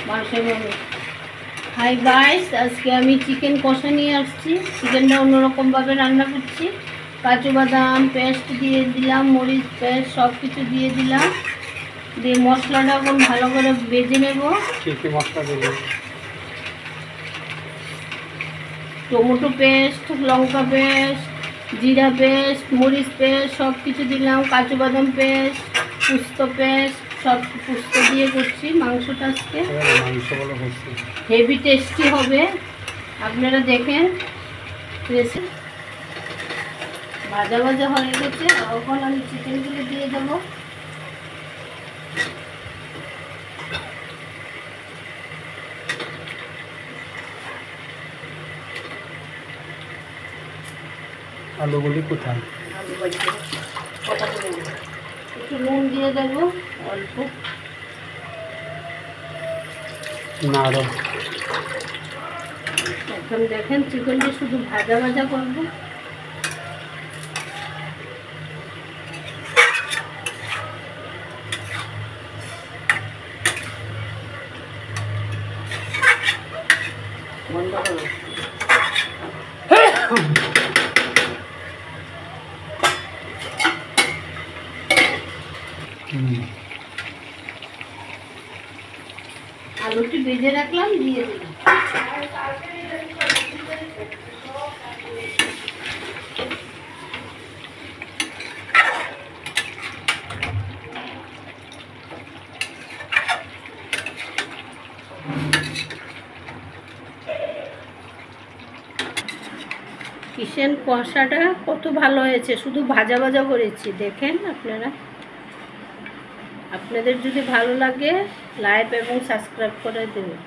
মাংসের মধ্যে। Hi guys, আজকে আমি চিকেন কষা নিয়ে আসছি। চিকেনটা অন্যরকমভাবে রান্না করছি। কাজু বাদাম পেস্ট দিয়ে দিলাম, মরিচ পেস্ট সব কিছু দিয়ে দিলাম, দিয়ে মশলাটা এখন ভালো করে ভেজে নেব। কী মশলা দেবো? টমেটো পেস্ট, লঙ্কা পেস্ট, জিরা পেস্ট, মরিচ পেস্ট সব কিছু দিলাম, কাজু বাদাম পেস্ট, পুস্ত পেস্ট সব পুস্ত দিয়ে করছি মাংসটা আজকে। হেভি টেস্টি হবে, আপনারা দেখেন। ভাজা ভাজা হয়ে গেছে, এখন আমি চিকেনগুলো দিয়ে দেবো। আলুগুলি কোথায়? আলু ভাজতে একটু নুন দিয়ে দেবো অল্প। নাড়ো। এখন দেখেন চিকেনটা শুধু ভাজা ভাজা করবো। বন্ধ করো। আলুটি ভেজে রাখলাম, দিয়ে দিলাম। চিকেন কষাটা কত ভালো হয়েছে, শুধু ভাজা ভাজা করেছি। দেখেন আপনারা, আপনাদের যদি ভালো লাগে লাইক এবং সাবস্ক্রাইব করে দেবেন।